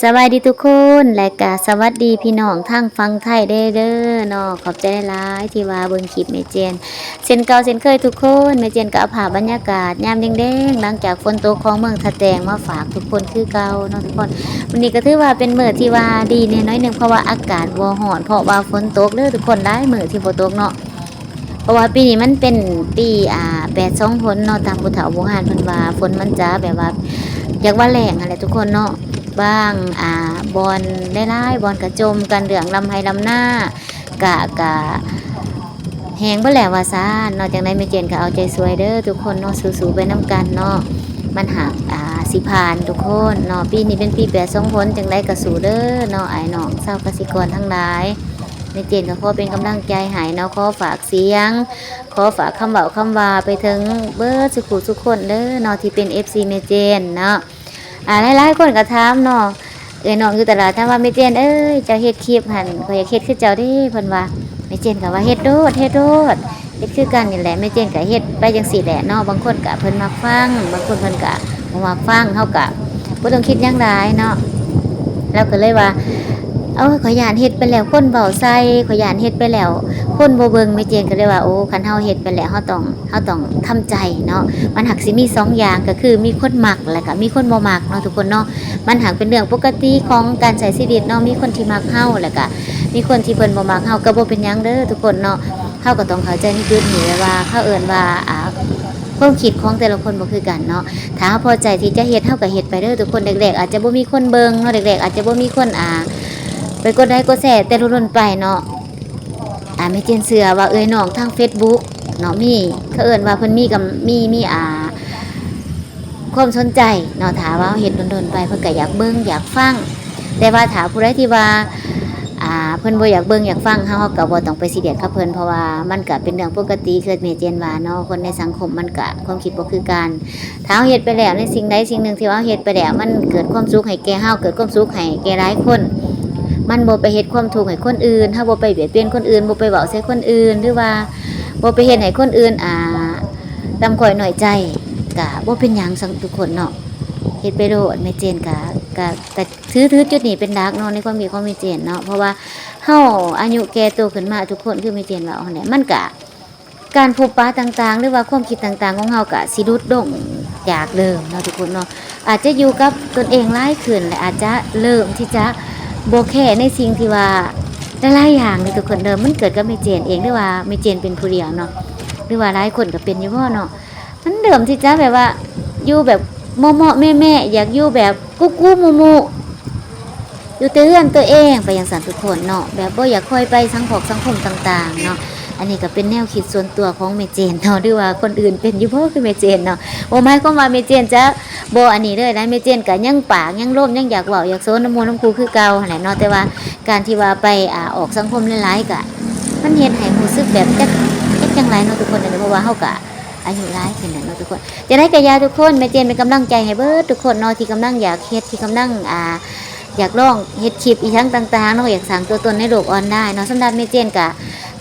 สวัสดีทุกคนและกาสวัสดีพี่น้องทั้งฟังไทยเด้อเนาะขอบใจหลายที่ว่าเบิ่งคลิปแม่เจนเช่นเก่าเช่นเคยทุกคนแม่เจนก็เอาภาพบรรยากาศยามแดงๆหลังจากฝนตกของเมืองทะแตงมาฝากทุกคนคือเก่าเนาะทุกคนวันนี้ก็ถือว่าเป็นมื้อที่ว่าดีแน่น้อยหนึงเพราะว่าอากาศบ่ร้อนเพราะว่าฝนตกเด้อทุกคนได้มื้อที่บ่ตกเนาะเพราะว่าปีนี้มันเป็นปี8 2ฝนเนาะตามผู้เฒ่าโบราณเพิ่นว่าฝนมันจะแบบว่าอยากว่าแล้งอะไรทุกคนเนาะ บ้างบอลได้ไล่บอลกระจมกันเหลืองลำไห้ลำหน้ากะแหงบ่แหล้วว่าซ่านเนาะจังได๋แม่เจนก็เอาใจสวยเด้อทุกคนเนาะสู้ๆไปนํกันเนาะมันหักสิผ่านทุกคนเนาะปีนี้เป็นปี8ส่งผลจังได๋ก็สู้เด้อเนาะไอ้น้องชาวกสิกรทั้งหลายแม่เจนก็ขอเป็นกำลังใจให้เนาะขอฝากเสียงขอฝากคำเว้าคำว่าไปถึงเบิดสุขคนเด้อเนาะที่เป็น FC แม่เจนเนาะ หลายๆคนก็ถามเนาะน้องอยู่ตลาดถามว่าแม่เจนเอ้ยเจ้าเฮ็ดคลิปหั่นข่อยอยากเฮ็ดคือเจ้าเด้เพิ่นว่าแม่เจนก็ว่าเฮ็ดโดดเฮ็ดโดดเฮ็ดคือกันนี่แหละแม่เจนก็เฮ็ดไปจังซี่แหละเนาะบางคนก็เพิ่นมักฟังบางคนเพิ่นก็บ่มักฟังเฮาก็บ่ต้องคิดหยังหลายเนาะแล้วก็เลยว่าข่อยย้านเฮ็ดไปแล้วคนเว้าใส่ข่อยย้านเฮ็ดไปแล้วคนบ่เบิ่งแม่เจนก็เลยว่าโอ้คันเฮาเฮ็ดไปแล้วเฮาต้องทำใจเนาะ มันหักสิมี2อย่างก็คือมีคนมักและก็มีคนบ่มักเนาะทุกคนเนาะมันหักเป็นเรื่องปกติของการใช้ชีวิตเนาะมีคนที่มักเฮาแล้วก็มีคนที่เพิ่นบ่มักเฮาก็บ่เป็นหยังเด้อทุกคนเนาะเฮาก็ต้องเข้าใจในจุดนี้ว่าเขาเอิ้นว่าความคิดของแต่ละคนบ่คือกันเนาะถ้าเฮาพอใจที่จะเฮ็ดเฮาก็เฮ็ดไปเด้อทุกคนแรกๆอาจจะบ่มีคนเบิ่งเนาะแรกๆอาจจะบ่มีคนไปกดไลค์กดแชร์แต่รุ่นๆไปเนาะแม่เจนเชื่อว่าน้องทาง Facebook เนาะมีเขาเอิ้นว่าเพิ่นมีกับมีความสนใจเนาะถาว่าเฮ็ดดนๆไปเพิ่นก็อยากเบิ่งอยากฟังแต่ว่าถ้าผู้ใดที่ว่าเพิ่นบ่อยากเบิ่งอยากฟังเฮาก็บ่ต้องไปซีเรียสกับเพิ่นเพราะว่ามันก็เป็นเรื่องปกติคือแม่เจนว่าเนาะคนในสังคมมันก็ความคิดบ่คือกันถ้าเฮาเฮ็ดไปแล้วในสิ่งใดสิ่งหนึ่งที่ว่าเฮ็ดไปแล้วมันเกิดความสุขให้แก่เฮาเกิดความสุขให้แก่หลายคนมันบ่ไปเฮ็ดความทุกข์ให้คนอื่นเฮาบ่ไปเบียดเบียนคนอื่นบ่ไปเว้าใส่คนอื่นหรือว่าบ่ไปเฮ็ดให้คนอื่นตำข่อยน้อยใจก็บ่เป็นหยังซังทุกคนเนาะเฮ็ดไปโลดแม่เจนก็ถือจุดนี้เป็นดักเนาะในความคิดของแม่เจนเนาะเพราะว่าเฮาอายุแก่โตขึ้นมาทุกคนคือแม่เจนว่าเนี่ยมันก็การพบปะต่างๆหรือว่าความคิดต่างๆของเฮาก็สิลดลงจากเดิมเนาะทุกคนเนาะอาจจะอยู่กับตนเองหลายขึ้นและอาจจะเริ่มที่จะบ่แค่ในสิ่งที่ว่าหลายๆอย่างในทุกคนเดิมมันเกิดกับแม่เจนเองหรือว่าแม่เจนเป็นผู้เดียวเนาะหรือว่าหลายคนก็เป็นอยู่บ่เนาะ มันเดิมที่จะแบบว่าอยู่แบบโมโมแม่อยากอยู่แบบกุ๊กกุ๊มูมูอยู่แต่เรื่องตัวเองไปอย่างสันทุกคนเนาะแบบบ่อยากค่อยไปสังคมต่างๆเนาะอันนี้ก็เป็นแนวคิดส่วนตัวของเมเจนเนาะหรือว่าคนอื่นเป็นอยู่บ่คือเมเจนเนาะบ่หมายความว่าเมเจนจะบ่อันนี้เลยนะเมเจนก็ยังปากยังโลภยังอยากเว้าอยากโซนน้ำมูน้ำคูคือเก่าหั่นแหละเนาะแต่ว่าการที่ว่าไปออกสังคมหลายๆก็มันเฮ็ดให้รู้สึกแบบจักจังไรเนาะทุกคนเพราะว่าเฮาก็อายุหลายขึ้นแล้วเนาะทุกคนจะได้กะยาทุกคนแม่เจนเป็นกำลังใจให้เบิดทุกคนเนาะที่กำลังอยากเฮ็ดที่กำลังอยากลองเฮ็ดคลิปอีกทั้งต่างๆเนาะอยากสร้างตัวตนในโลกออนไลน์เนาะสำหรับแม่เจนก็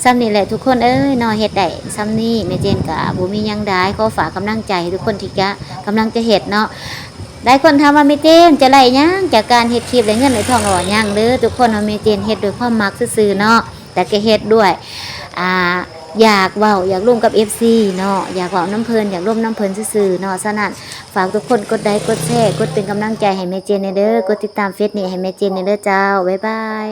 ซ้ำนี่แหละทุกคนเอ้ยเนาะเฮ็ดได้ซ้ำนี่แม่เจนก็บ่มีหยังได้ขอฝากกำลังใจทุกคนที่กำลังจะเฮ็ดเนาะหลายคนถามว่าแม่เจนจะไล่หยังจากการเฮ็ดคลิปได้เงินได้ทองหรือยังเด้อทุกคนว่าแม่เจนเฮ็ดด้วยความมักซื่อๆเนาะแต่ก็เฮ็ดด้วยอ่า อยากเว้าอยากร่วมกับ FC เนาะอยากเว้าน้ำเพลินอยากร่วมน้ำเพลินซื่อๆเนาะฉะนั้นฝากทุกคนกดไลค์กดแชร์กดเป็นกำลังใจให้แม่เจนเด้อกดติดตามเฟซนี้ให้แม่เจนเด้อเจ้าบ๊ายบาย